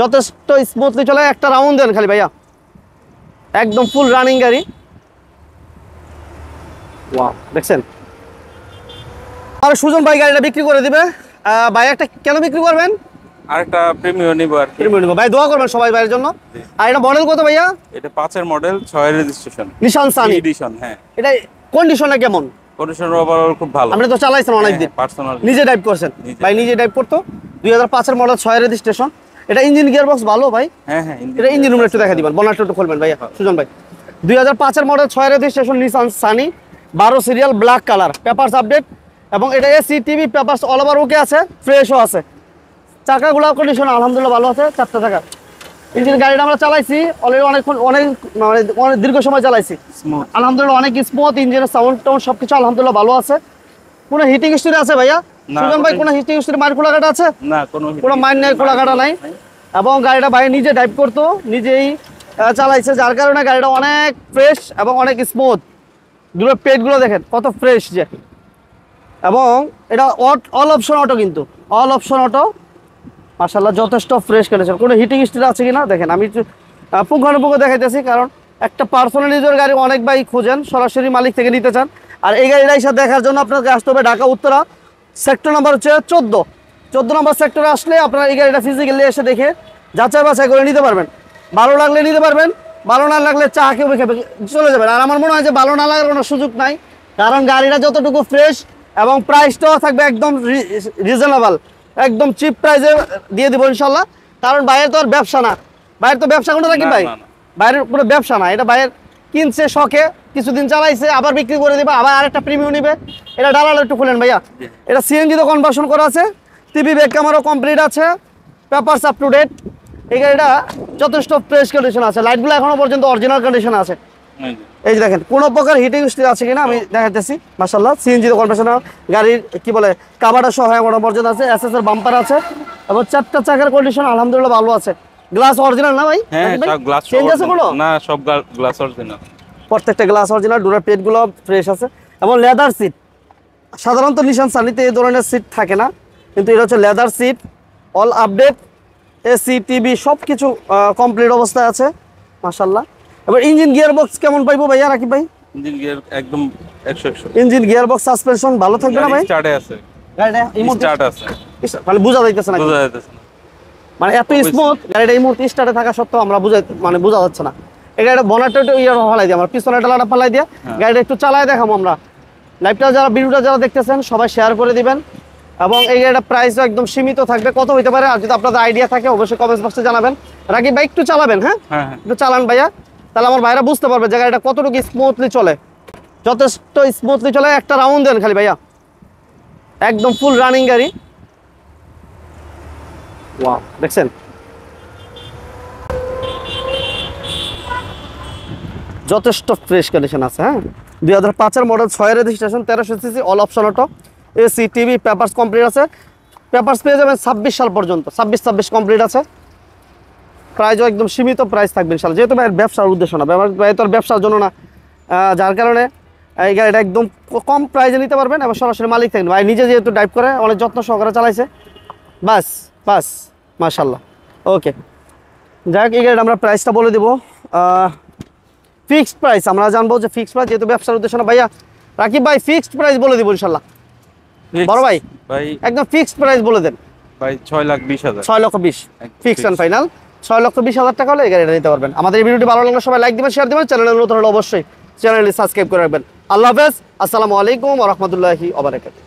যথেষ্ট স্মুথলি চলে। একটা রাউন্ড দেন খালি ভাইয়া, একদম ফুল রানিং গাড়ি। ওয়াও, দেখছেন। আর সুজন ভাই গাড়িটা বিক্রি করে দিবে। ভাই একটা কেন বিক্রি করবেন? আরেকটা প্রিমিয়াম নিব আর কি। প্রিমিয়াম নিব ভাই, দোয়া করবেন সবাই ভাইয়ের জন্য। আর এটা মডেল কত ভাইয়া? এটা 5 এর মডেল, 6 এর রেজিস্ট্রেশন, নিশান সানি এডিশন। হ্যাঁ, এটা কন্ডিশনে কেমন? কন্ডিশন ওভারঅল খুব ভালো। আপনি তো চালাইছেন অনেকদিন, পার্সোনাল নিজে ড্রাইভ করছেন ভাই? নিজে ড্রাইভ করতো। 2005 এর মডেল, 6 এর রেজিস্ট্রেশন। এটা ইঞ্জিন গিয়ার বক্স ভালো ভাই? হ্যাঁ হ্যাঁ, এটা ইঞ্জিন রুমে একটু দেখা দিবেন, বনারটা একটু খুলবেন ভাইয়া সুজন ভাই। 2005 এর মডেল, 6 এর registration, Nissan Sunny, 12 serial, black colour, papers update. এবং এটা AC TV papers all over okay আছে, ফ্রেশও আছে। চাকাগুলো কন্ডিশন আলহামদুলিল্লাহ ভালো আছে, 4টা চাকা। ইঞ্জিন গাড়িটা আমরা চালাইছি অলরেডি, অনেক দীর্ঘ সময় চালাইছি। আলহামদুলিল্লাহ অনেক স্মুথ, ইঞ্জিনের সাউন্ড টাউন্ড সবকিছু আলহামদুলিল্লাহ ভালো আছে। কোনো হিটিং হিস্ট্রি আছে ভাইয়া সুজন ভাই? কোনো হিটিং হিস্ট্রি, মাইর খোলাঘাটা আছে? না, কোনো মাইর নাই, খোলাঘাটা নাই। এবং গাড়িটা ভাই নিজে ড্রাইভ করতো, নিজেই চালাইছে, যার কারণে গাড়িটা অনেক ফ্রেশ এবং অনেক স্মুথ। দুটো পেটগুলো দেখেন কত ফ্রেশ যে। এবং এটা অল অপশন অটো, কিন্তু অল অপশন অটো মাশাআল্লাহ যথেষ্ট ফ্রেশ কন্ডিশন। কোনো হিটিং হিস্ট্রি আছে কিনা দেখেন, আমি পুঙ্খানুপুঙ্খ দেখাইতেছি, কারণ একটা পার্সোনাল ইউজার গাড়ি অনেক ভাই খুঁজেন, সরাসরি মালিক থেকে নিতে চান। আর এই গাড়িটা এসে দেখার জন্য আপনাকে আসতে হবে ঢাকা উত্তরা, সেক্টর নাম্বার হচ্ছে 14 নম্বর সেক্টরে আসলে আপনারা এই গাড়িটা ফিজিক্যালি এসে দেখে যাচাই বাছাই করে নিতে পারবেন। ভালো লাগলে নিতে পারবেন, ভালো না লাগলে চা খেয়ে খেয়ে চলে যাবেন। আর আমার মনে হয় যে ভালো না লাগার কোনো সুযোগ নাই, কারণ গাড়িটা যতটুকু ফ্রেশ এবং প্রাইসটাও থাকবে একদম রিজনেবল, একদম চিপ প্রাইসে দিয়ে দিব ইনশাল্লাহ। কারণ বাইরের তো আর ব্যবসা না, বাইরের তো ব্যবসা কোনো নাকি ভাই? বাইরের পুরো ব্যবসা না, এটা বাইরের কিনছে শখে, কিছুদিন চালাইছে, আবার বিক্রি করে দিবে, আবার আরেকটা প্রিমিয়াম নিবে। এটা ডালাল একটু খুলেন ভাইয়া। এটা সিএনজি তো কনভার্সন করা আছে, টিভি ব্যাক ক্যামেরাও কমপ্লিট আছে, পেপারস আপ টু ডেট। এই গাড়িটা যথেষ্ট ফ্রেশ কন্ডিশন আছে, লাইটগুলো এখনো পর্যন্ত অরিজিনাল কন্ডিশন আছে। এই যে দেখেন কোনো প্রকার হিটিং হিস্ট্রি আছে কিনা আমি দেখাইতেছি। মাশাআল্লাহ সিএনজি তো কনভার্সন, গাড়ির কি বলে কাভারটা সহ এখনো পর্যন্ত আছে, এসএস এর বাম্পার আছে, এবং 4টা চাকার কন্ডিশন আলহামদুলিল্লাহ ভালো আছে। গ্লাস অরিজিনাল না ভাই? হ্যাঁ, সব গ্লাস চেঞ্জ আছে কোনো? না, সব গ্লাস অরিজিনাল, প্রত্যেকটা গ্লাস অরিজিনাল, ডোরের পেটগুলো ফ্রেশ আছে। এবং লেদার সিট, সাধারণত নিশান সানিতে এই ধরনের সিট থাকে না, কিন্তু এটা হচ্ছে leather seat, all update, AC TV সব কিছু কমপ্লিট অবস্থায় আছে মাশাআল্লাহ। এবার ইঞ্জিন গিয়ার বক্স কেমন পাইবো ভাইয়া রাকিব ভাই? ইঞ্জিন গিয়ার একদম 100 ইঞ্জিন গিয়ার বক্স সাসপেনশন ভালো থাকবে না ভাই? স্টার্টে আছে, গাড়িটা এই মুহূর্তে স্টার্ট আছে, মানে বোঝা যাইতেছে না, বোঝা যাচ্ছে না, মানে এত স্মুথ গাড়িটা এই মুহূর্তে স্টার্টে থাকা সত্ত্বেও আমরা বোঝা যাচ্ছে না। এই গাড়িটা বনারটা একটু ফালাই দিয়ে, আমরা পিছনে ডালাটা ফালাই দিয়ে গাড়িটা একটু চালায় দেখাবো আমরা। লাইভটা ভিডিওটা যারা দেখতেছেন সবাই শেয়ার করে দিবেন। এবং এই গাড়িটা প্রাইসও একদম সীমিত থাকবে, কত হইতে পারে আর যদি আপনাদের আইডিয়া থাকে অবশ্যই কমেন্টস বক্সে জানাবেন। রাকিব ভাই একটু চালাবেন, হ্যাঁ একটু চালান ভাইয়া, তাহলে আমার ভাইরা বুঝতে পারবে যে গাড়িটা কতটুকু স্মুথলি চলে। যথেষ্ট স্মুথলি চলে। একটা রাউন্ড দেন খালি ভাইয়া, একদম ফুল রানিং গাড়ি। ওয়াও, দেখছেন যথেষ্ট ফ্রেশ কন্ডিশন আছে। হ্যাঁ, 2005 এর মডেল, 6 এর registration, 1300 CC, all option auto, AC TV papers complete আছে। পেপারস পেয়ে যাবেন 26 সাল পর্যন্ত, 26 কমপ্লিট আছে। প্রাইসও একদম সীমিত প্রাইস থাকবে ইনশাআল্লাহ, যেহেতু ভাইয়ের ব্যবসার উদ্দেশ্য না, ভাই তোর ব্যবসার জন্য না, যার কারণে এই গাড়িটা একদম কম প্রাইসে নিতে পারবেন এবং সরাসরি মালিক থাকবেন। ভাই নিজে যেহেতু ড্রাইভ করে অনেক যত্ন সহকারে চালাইছে, বাস মাশাআল্লাহ। ওকে, যাই হোক এই গাড়িটা আমরা প্রাইসটা বলে দেবো। ফিক্সড প্রাইস আমরা জানবো, যে ফিক্সড প্রাইস যেহেতু ব্যবসার উদ্দেশ্য না। ভাইয়া রাকিব ভাই ফিক্সড প্রাইস বলে দিব ইনশাআল্লাহ। বড় ভাই একদম ফিক্সড প্রাইস বলে দেন ভাই। 6,20,000, 6,20,000 ফিক্সড এন্ড ফাইনাল। 6,20,000 টাকা হলে এই গাড়িটা নিতে পারবেন। আমাদের এই ভিডিওটি ভালো লাগলে সবাই লাইক দিবেন, শেয়ার দিবেন, চ্যানেলে নতুন হলে অবশ্যই চ্যানেলটি সাবস্ক্রাইব করে রাখবেন। আল্লাহ হাফেজ, আসসালামু আলাইকুম ওয়া রাহমাতুল্লাহি ওয়া বারাকাতুহু।